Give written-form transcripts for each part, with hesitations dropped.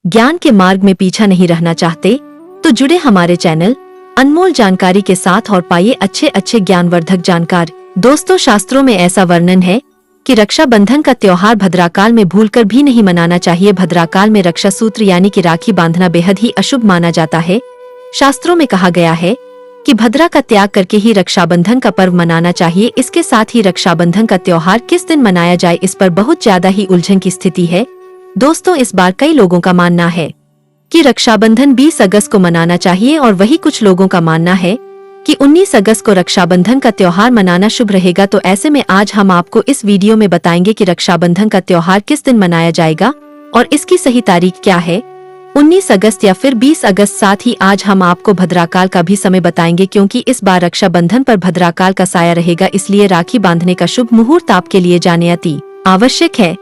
ज्ञान के मार्ग में पीछा नहीं रहना चाहते तो जुड़े हमारे चैनल अनमोल जानकारी के साथ और पाइए अच्छे अच्छे ज्ञानवर्धक जानकारी। दोस्तों, शास्त्रों में ऐसा वर्णन है कि रक्षाबंधन का त्योहार भद्राकाल में भूलकर भी नहीं मनाना चाहिए। भद्राकाल में रक्षा सूत्र यानी कि राखी बांधना बेहद ही अशुभ माना जाता है। शास्त्रों में कहा गया है कि भद्रा का त्याग करके ही रक्षाबंधन का पर्व मनाना चाहिए। इसके साथ ही रक्षाबंधन का त्योहार किस दिन मनाया जाए, इस पर बहुत ज्यादा ही उलझन की स्थिति है। दोस्तों, इस बार कई लोगों का मानना है कि रक्षाबंधन 20 अगस्त को मनाना चाहिए और वही कुछ लोगों का मानना है कि 19 अगस्त को रक्षाबंधन का त्योहार मनाना शुभ रहेगा। तो ऐसे में आज हम आपको इस वीडियो में बताएंगे कि रक्षाबंधन का त्योहार किस दिन मनाया जाएगा और इसकी सही तारीख क्या है, 19 अगस्त या फिर 20 अगस्त। साथ ही आज हम आपको भद्राकाल का भी समय बताएंगे, क्योंकि इस बार रक्षाबंधन पर भद्राकाल का साया रहेगा, इसलिए राखी बांधने का शुभ मुहूर्त आपके लिए जानना अति आवश्यक है।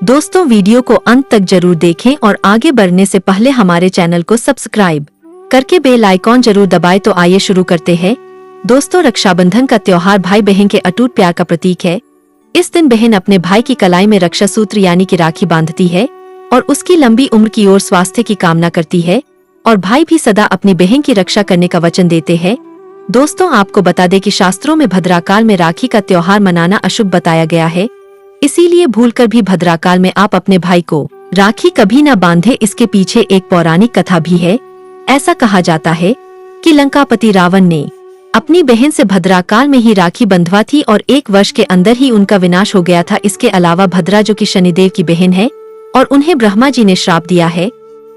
दोस्तों, वीडियो को अंत तक जरूर देखें और आगे बढ़ने से पहले हमारे चैनल को सब्सक्राइब करके बेल आइकॉन जरूर दबाएं। तो आइए शुरू करते हैं। दोस्तों, रक्षाबंधन का त्योहार भाई बहन के अटूट प्यार का प्रतीक है। इस दिन बहन अपने भाई की कलाई में रक्षा सूत्र यानी कि राखी बांधती है और उसकी लंबी उम्र की ओर स्वास्थ्य की कामना करती है और भाई भी सदा अपनी बहन की रक्षा करने का वचन देते हैं। दोस्तों, आपको बता दें कि शास्त्रों में भद्राकाल में राखी का त्योहार मनाना अशुभ बताया गया है, इसीलिए भूलकर भी भद्राकाल में आप अपने भाई को राखी कभी न बांधे। इसके पीछे एक पौराणिक कथा भी है। ऐसा कहा जाता है कि लंकापति रावण ने अपनी बहन से भद्राकाल में ही राखी बंधवा थी और 1 वर्ष के अंदर ही उनका विनाश हो गया था। इसके अलावा भद्रा, जो कि शनिदेव की बहन है, और उन्हें ब्रह्मा जी ने श्राप दिया है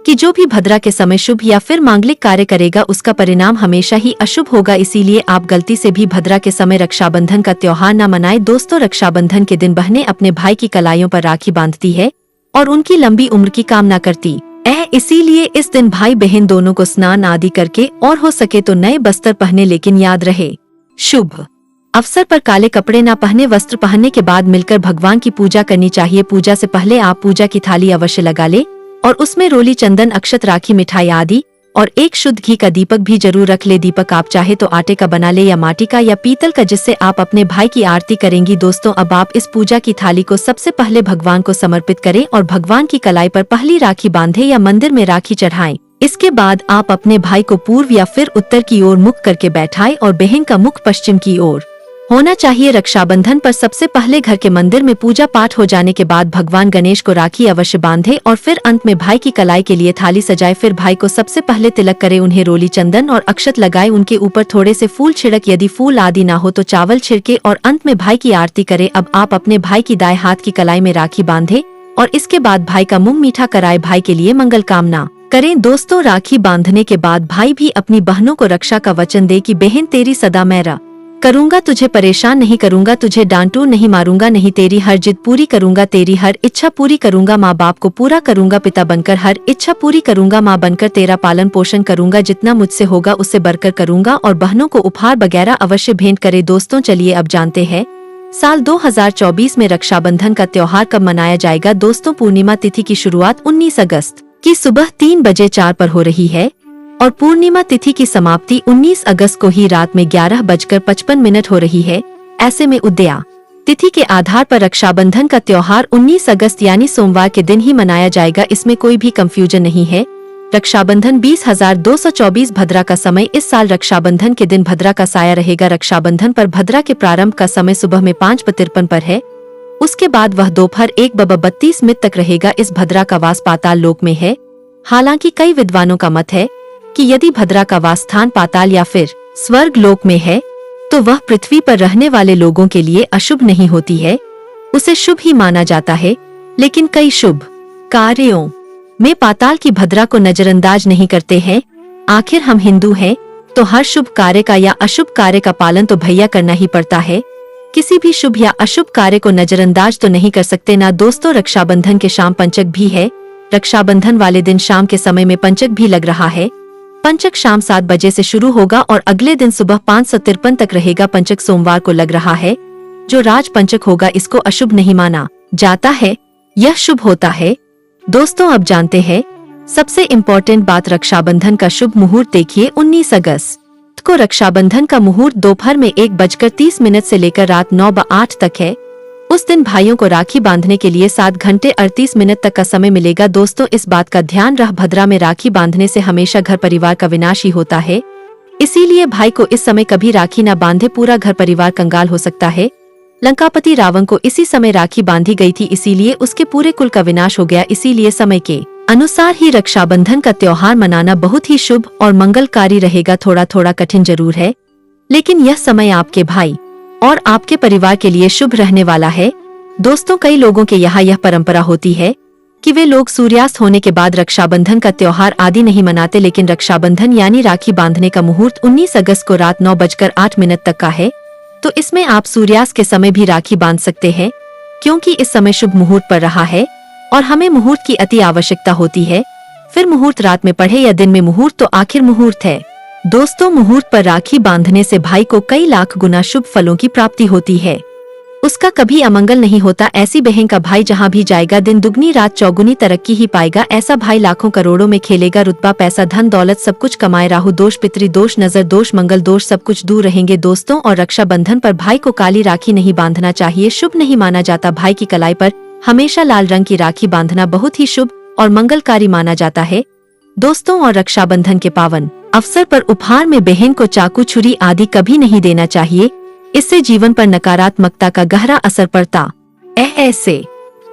कि जो भी भद्रा के समय शुभ या फिर मांगलिक कार्य करेगा उसका परिणाम हमेशा ही अशुभ होगा। इसीलिए आप गलती से भी भद्रा के समय रक्षाबंधन का त्योहार न मनाएं। दोस्तों, रक्षाबंधन के दिन बहनें अपने भाई की कलाइयों पर राखी बांधती है और उनकी लंबी उम्र की कामना करती है। इसीलिए इस दिन भाई बहन दोनों को स्नान आदि करके और हो सके तो नए वस्त्र पहने, लेकिन याद रहे शुभ अवसर पर काले कपड़े न पहने। वस्त्र पहनने के बाद मिलकर भगवान की पूजा करनी चाहिए। पूजा से पहले आप पूजा की थाली अवश्य लगा ले और उसमें रोली, चंदन, अक्षत, राखी, मिठाई आदि और एक शुद्ध घी का दीपक भी जरूर रख ले। दीपक आप चाहे तो आटे का बना ले या माटी का या पीतल का, जिससे आप अपने भाई की आरती करेंगी। दोस्तों, अब आप इस पूजा की थाली को सबसे पहले भगवान को समर्पित करें और भगवान की कलाई पर पहली राखी बांधे या मंदिर में राखी चढ़ाएं। इसके बाद आप अपने भाई को पूर्व या फिर उत्तर की ओर मुख करके बैठाएं और बहन का मुख पश्चिम की ओर होना चाहिए। रक्षाबंधन पर सबसे पहले घर के मंदिर में पूजा पाठ हो जाने के बाद भगवान गणेश को राखी अवश्य बांधे और फिर अंत में भाई की कलाई के लिए थाली सजाए। फिर भाई को सबसे पहले तिलक करे, उन्हें रोली, चंदन और अक्षत लगाए, उनके ऊपर थोड़े से फूल छिड़क, यदि फूल आदि ना हो तो चावल छिड़के और अंत में भाई की आरती करे। अब आप अपने भाई की दाएं हाथ की कलाई में राखी बांधे और इसके बाद भाई का मुंह मीठा कराए, भाई के लिए मंगल कामना करें। दोस्तों, राखी बांधने के बाद भाई भी अपनी बहनों को रक्षा का वचन दे कि बहन तेरी सदा मैं करूंगा, तुझे परेशान नहीं करूंगा, तुझे डांटू नहीं, मारूंगा नहीं, तेरी हर जिद पूरी करूंगा, तेरी हर इच्छा पूरी करूंगा, माँ बाप को पूरा करूंगा, पिता बनकर हर इच्छा पूरी करूंगा, माँ बनकर तेरा पालन पोषण करूंगा, जितना मुझसे होगा उससे बढ़कर करूंगा और बहनों को उपहार वगैरह अवश्य भेंट करे। दोस्तों, चलिए अब जानते हैं साल 2024 में रक्षाबंधन का त्योहार कब मनाया जाएगा। दोस्तों, पूर्णिमा तिथि की शुरुआत 19 अगस्त की सुबह 3 बजे 4 पर हो रही है और पूर्णिमा तिथि की समाप्ति 19 अगस्त को ही रात में 11:55 हो रही है। ऐसे में उदया तिथि के आधार पर रक्षाबंधन का त्योहार 19 अगस्त यानी सोमवार के दिन ही मनाया जाएगा। इसमें कोई भी कंफ्यूजन नहीं है। रक्षाबंधन 20,224 भद्रा का समय। इस साल रक्षाबंधन के दिन भद्रा का साया रहेगा। रक्षाबंधन पर भद्रा के प्रारंभ का समय सुबह में 5:53 पर है। उसके बाद वह दोपहर 1:32 तक रहेगा। इस भद्रा का वास पाताल लोक में है। हालांकि कई विद्वानों का मत है कि यदि भद्रा का वास स्थान पाताल या फिर स्वर्ग लोक में है तो वह पृथ्वी पर रहने वाले लोगों के लिए अशुभ नहीं होती है, उसे शुभ ही माना जाता है। लेकिन कई शुभ कार्यों में पाताल की भद्रा को नजरअंदाज नहीं करते हैं। आखिर हम हिंदू हैं तो हर शुभ कार्य का या अशुभ कार्य का पालन तो भैया करना ही पड़ता है। किसी भी शुभ या अशुभ कार्य को नजरअंदाज तो नहीं कर सकते ना। दोस्तों, रक्षाबंधन के शाम पंचक भी है। रक्षाबंधन वाले दिन शाम के समय में पंचक भी लग रहा है। पंचक शाम 7 बजे से शुरू होगा और अगले दिन सुबह 5:53 तक रहेगा। पंचक सोमवार को लग रहा है। जो राज पंचक होगा इसको अशुभ नहीं माना जाता है, यह शुभ होता है। दोस्तों, अब जानते हैं सबसे इम्पोर्टेंट बात, रक्षाबंधन का शुभ मुहूर्त। देखिए, 19 अगस्त को रक्षाबंधन का मुहूर्त दोपहर में 1:30 से लेकर रात 9:08 तक है। उस दिन भाइयों को राखी बांधने के लिए 7 घंटे 38 मिनट तक का समय मिलेगा। दोस्तों, इस बात का ध्यान रह, भद्रा में राखी बांधने से हमेशा घर परिवार का विनाश ही होता है। इसीलिए भाई को इस समय कभी राखी न बांधे, पूरा घर परिवार कंगाल हो सकता है। लंकापति रावण को इसी समय राखी बांधी गई थी, इसीलिए उसके पूरे कुल का विनाश हो गया। इसीलिए समय के अनुसार ही रक्षाबंधन का त्योहार मनाना बहुत ही शुभ और मंगलकारी रहेगा। थोड़ा थोड़ा कठिन जरूर है, लेकिन यह समय आपके भाई और आपके परिवार के लिए शुभ रहने वाला है। दोस्तों, कई लोगों के यहाँ यह परंपरा होती है कि वे लोग सूर्यास्त होने के बाद रक्षाबंधन का त्योहार आदि नहीं मनाते, लेकिन रक्षाबंधन यानी राखी बांधने का मुहूर्त 19 अगस्त को रात 9:08 तक का है। तो इसमें आप सूर्यास्त के समय भी राखी बांध सकते हैं, क्योंकि इस समय शुभ मुहूर्त पर रहा है और हमें मुहूर्त की अति आवश्यकता होती है। फिर मुहूर्त रात में पढ़े या दिन में मुहूर्त तो आखिर मुहूर्त है। दोस्तों, मुहूर्त पर राखी बांधने से भाई को कई लाख गुना शुभ फलों की प्राप्ति होती है, उसका कभी अमंगल नहीं होता। ऐसी बहन का भाई जहाँ भी जाएगा दिन दुगनी रात चौगुनी तरक्की ही पाएगा। ऐसा भाई लाखों करोड़ों में खेलेगा, रुतबा पैसा धन दौलत सब कुछ कमाए। राहु दोष, पितृ दोष, नजर दोष, मंगल दोष सब कुछ दूर रहेंगे। दोस्तों, और रक्षाबंधन पर भाई को काली राखी नहीं बांधना चाहिए, शुभ नहीं माना जाता। भाई की कलाई पर हमेशा लाल रंग की राखी बांधना बहुत ही शुभ और मंगलकारी माना जाता है। दोस्तों, और रक्षाबंधन के पावन अवसर पर उपहार में बहन को चाकू छुरी आदि कभी नहीं देना चाहिए, इससे जीवन पर नकारात्मकता का गहरा असर पड़ता। ऐसे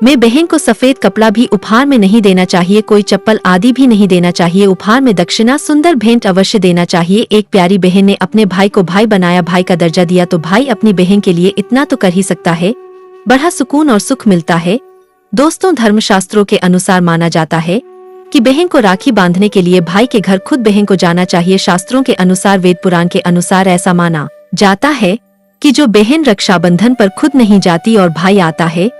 में बहन को सफेद कपड़ा भी उपहार में नहीं देना चाहिए, कोई चप्पल आदि भी नहीं देना चाहिए। उपहार में दक्षिणा सुंदर भेंट अवश्य देना चाहिए। एक प्यारी बहन ने अपने भाई को भाई बनाया, भाई का दर्जा दिया, तो भाई अपनी बहन के लिए इतना तो कर ही सकता है, बड़ा सुकून और सुख मिलता है। दोस्तों, धर्मशास्त्रों के अनुसार माना जाता है कि बहन को राखी बांधने के लिए भाई के घर खुद बहन को जाना चाहिए। शास्त्रों के अनुसार, वेद पुराण के अनुसार ऐसा माना जाता है कि जो बहन रक्षाबंधन पर खुद नहीं जाती और भाई आता है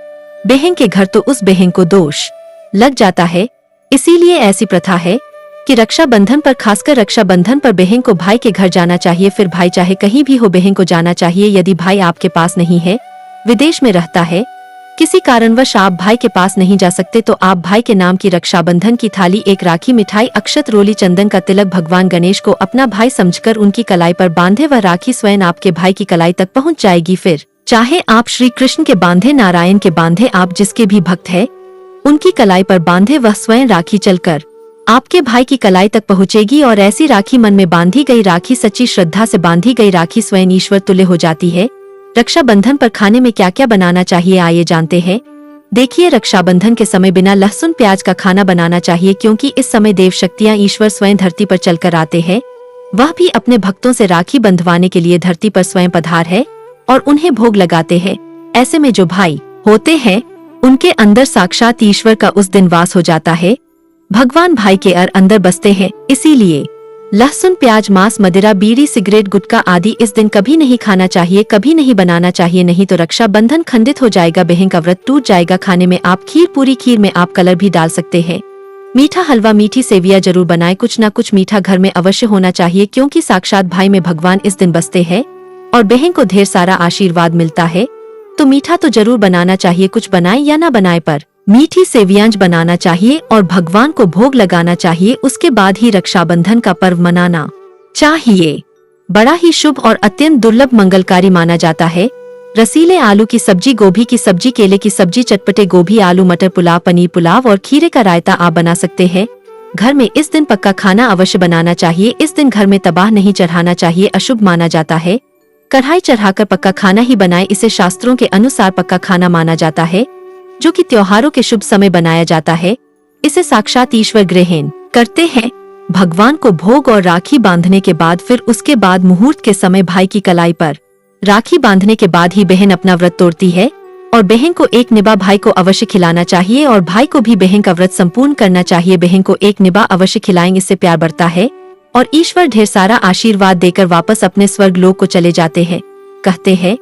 बहन के घर, तो उस बहन को दोष लग जाता है। इसीलिए ऐसी प्रथा है कि रक्षाबंधन पर, खासकर रक्षाबंधन पर बहन को भाई के घर जाना चाहिए। फिर भाई चाहे कहीं भी हो, बहन को जाना चाहिए। यदि भाई आपके पास नहीं है, विदेश में रहता है, किसी कारणवश आप भाई के पास नहीं जा सकते, तो आप भाई के नाम की रक्षाबंधन की थाली, एक राखी, मिठाई, अक्षत, रोली, चंदन का तिलक, भगवान गणेश को अपना भाई समझकर उनकी कलाई पर बांधे। वह राखी स्वयं आपके भाई की कलाई तक पहुंच जाएगी। फिर चाहे आप श्री कृष्ण के बांधे, नारायण के बांधे, आप जिसके भी भक्त है उनकी कलाई पर बांधे, वह स्वयं राखी चलकर आपके भाई की कलाई तक पहुँचेगी। और ऐसी राखी, मन में बांधी गई राखी, सच्ची श्रद्धा से बांधी गई राखी स्वयं ईश्वर तुल्य हो जाती है। रक्षाबंधन पर खाने में क्या क्या बनाना चाहिए, आइए जानते हैं। देखिए, रक्षाबंधन के समय बिना लहसुन प्याज का खाना बनाना चाहिए, क्योंकि इस समय देव शक्तियाँ ईश्वर स्वयं धरती पर चलकर आते हैं। वह भी अपने भक्तों से राखी बंधवाने के लिए धरती पर स्वयं पधार है और उन्हें भोग लगाते हैं। ऐसे में जो भाई होते हैं उनके अंदर साक्षात ईश्वर का उस दिन वास हो जाता है। भगवान भाई के अंदर बसते हैं। इसीलिए लहसुन प्याज, मांस, मदिरा, बीड़ी, सिगरेट, गुटखा आदि इस दिन कभी नहीं खाना चाहिए, कभी नहीं बनाना चाहिए, नहीं तो रक्षाबंधन खंडित हो जाएगा, बहन का व्रत टूट जाएगा। खाने में आप खीर पूरी, खीर में आप कलर भी डाल सकते हैं। मीठा हलवा, मीठी सेवियां जरूर बनाएं। कुछ न कुछ मीठा घर में अवश्य होना चाहिए, क्योंकि साक्षात भाई में भगवान इस दिन बसते हैं और बहन को ढेर सारा आशीर्वाद मिलता है। तो मीठा तो जरूर बनाना चाहिए, कुछ बनाए या न बनाए पर मीठी सेवियां बनाना चाहिए और भगवान को भोग लगाना चाहिए। उसके बाद ही रक्षाबंधन का पर्व मनाना चाहिए। बड़ा ही शुभ और अत्यंत दुर्लभ मंगलकारी माना जाता है। रसीले आलू की सब्जी, गोभी की सब्जी, केले की सब्जी, चटपटे गोभी, आलू मटर पुलाव, पनीर पुलाव और खीरे का रायता आप बना सकते हैं। घर में इस दिन पक्का खाना अवश्य बनाना चाहिए। इस दिन घर में तबाह नहीं चढ़ाना चाहिए, अशुभ माना जाता है। कढ़ाई चढ़ाकर पक्का खाना ही बनाए, इसे शास्त्रों के अनुसार पक्का खाना माना जाता है, जो कि त्योहारों के शुभ समय बनाया जाता है। इसे साक्षात ईश्वर ग्रहण करते हैं। भगवान को भोग और राखी बांधने के बाद, फिर उसके बाद मुहूर्त के समय भाई की कलाई पर राखी बांधने के बाद ही बहन अपना व्रत तोड़ती है और बहन को एक निबा भाई को अवश्य खिलाना चाहिए और भाई को भी बहन का व्रत संपूर्ण करना चाहिए। बहन को एक निबा अवश्य खिलाएंगे, इससे प्यार बढ़ता है और ईश्वर ढेर सारा आशीर्वाद देकर वापस अपने स्वर्ग लोक को चले जाते हैं। कहते हैं,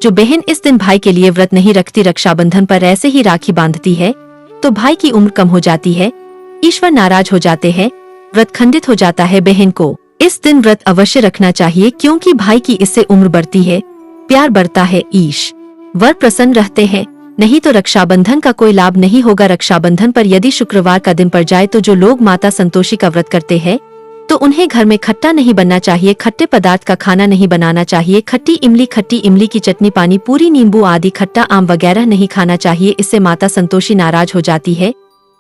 जो बहन इस दिन भाई के लिए व्रत नहीं रखती, रक्षाबंधन पर ऐसे ही राखी बांधती है, तो भाई की उम्र कम हो जाती है, ईश्वर नाराज हो जाते हैं, व्रत खंडित हो जाता है। बहन को इस दिन व्रत अवश्य रखना चाहिए, क्योंकि भाई की इससे उम्र बढ़ती है, प्यार बढ़ता है, ईश्वर प्रसन्न रहते हैं। नहीं तो रक्षाबंधन का कोई लाभ नहीं होगा। रक्षाबंधन पर यदि शुक्रवार का दिन पड़ जाए, तो जो लोग माता संतोषी का व्रत करते हैं, तो उन्हें घर में खट्टा नहीं बनना चाहिए, खट्टे पदार्थ का खाना नहीं बनाना चाहिए, खट्टी इमली की चटनी, पानी पूरी, नींबू आदि खट्टा आम वगैरह नहीं खाना चाहिए। इससे माता संतोषी नाराज हो जाती है।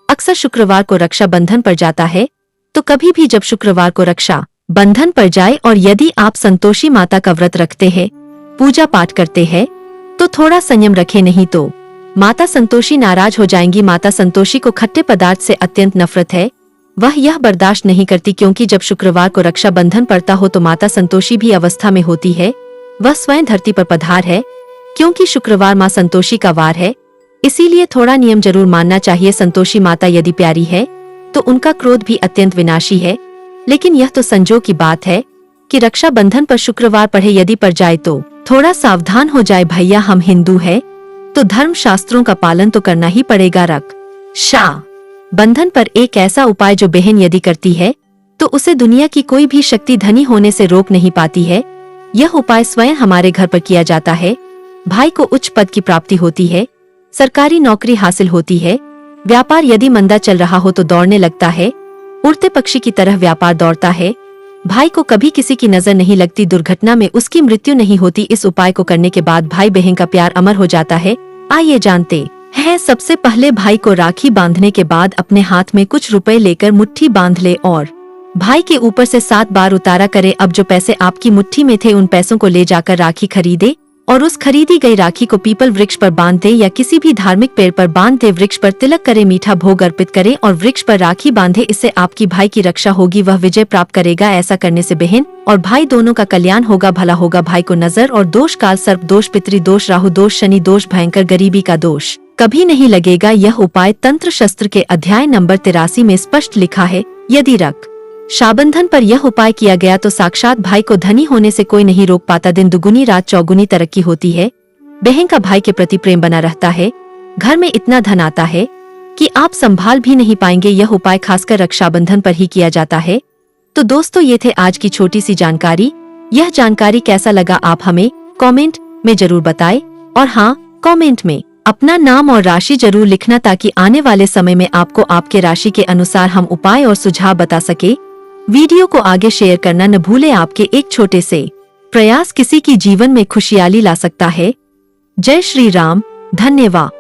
अक्सर शुक्रवार को रक्षा बंधन पड़ जाता है, तो कभी भी जब शुक्रवार को रक्षा बंधन पड़ जाए और यदि आप संतोषी माता का व्रत रखते हैं, पूजा पाठ करते हैं, तो थोड़ा संयम रखें, नहीं तो माता संतोषी नाराज हो जाएंगी। माता संतोषी को खट्टे पदार्थ से अत्यंत नफरत है। वह यह बर्दाश्त नहीं करती, क्योंकि जब शुक्रवार को रक्षा बंधन पड़ता हो तो माता संतोषी भी अवस्था में होती है। वह स्वयं धरती पर पधार है, क्योंकि शुक्रवार माँ संतोषी का वार है। इसीलिए थोड़ा नियम जरूर मानना चाहिए। संतोषी माता यदि प्यारी है तो उनका क्रोध भी अत्यंत विनाशी है। लेकिन यह तो संजोग की बात है कि रक्षा बंधन पर शुक्रवार पड़े, यदि पड़ जाए तो थोड़ा सावधान हो जाए। भैया, हम हिंदू है तो धर्म शास्त्रों का पालन तो करना ही पड़ेगा। रक्षा बंधन पर एक ऐसा उपाय जो बहन यदि करती है तो उसे दुनिया की कोई भी शक्ति धनी होने से रोक नहीं पाती है। यह उपाय स्वयं हमारे घर पर किया जाता है। भाई को उच्च पद की प्राप्ति होती है, सरकारी नौकरी हासिल होती है, व्यापार यदि मंदा चल रहा हो तो दौड़ने लगता है, उड़ते पक्षी की तरह व्यापार दौड़ता है। भाई को कभी किसी की नजर नहीं लगती, दुर्घटना में उसकी मृत्यु नहीं होती। इस उपाय को करने के बाद भाई बहन का प्यार अमर हो जाता है। आइए जानते हैं। सबसे पहले भाई को राखी बांधने के बाद अपने हाथ में कुछ रुपए लेकर मुट्ठी बांध ले और भाई के ऊपर से 7 बार उतारा करे। अब जो पैसे आपकी मुट्ठी में थे उन पैसों को ले जाकर राखी खरीदे और उस खरीदी गई राखी को पीपल वृक्ष पर बांध दे या किसी भी धार्मिक पेड़ पर बांध दे। वृक्ष पर तिलक करे, मीठा भोग अर्पित करे और वृक्ष पर राखी बांधे। इससे आपकी भाई की रक्षा होगी, वह विजय प्राप्त करेगा। ऐसा करने से बहन और भाई दोनों का कल्याण होगा, भला होगा। भाई को नजर और दोष, काल सर्प दोष, पितृ दोष, राहु दोष, शनि दोष, भयंकर गरीबी का दोष कभी नहीं लगेगा। यह उपाय तंत्र शस्त्र के अध्याय नंबर 83 में स्पष्ट लिखा है। यदि रक्षाबंधन पर यह उपाय किया गया तो साक्षात भाई को धनी होने से कोई नहीं रोक पाता। दिन दुगुनी रात चौगुनी तरक्की होती है। बहन का भाई के प्रति प्रेम बना रहता है। घर में इतना धन आता है कि आप संभाल भी नहीं पाएंगे। यह उपाय खासकर रक्षाबंधन पर ही किया जाता है। तो दोस्तों, ये थे आज की छोटी सी जानकारी। यह जानकारी कैसा लगा आप हमें कमेंट में जरूर बताएं और हाँ, कमेंट में अपना नाम और राशि जरूर लिखना, ताकि आने वाले समय में आपको आपके राशि के अनुसार हम उपाय और सुझाव बता सके। वीडियो को आगे शेयर करना न भूलें। आपके एक छोटे से प्रयास किसी की जीवन में खुशहाली ला सकता है। जय श्री राम। धन्यवाद।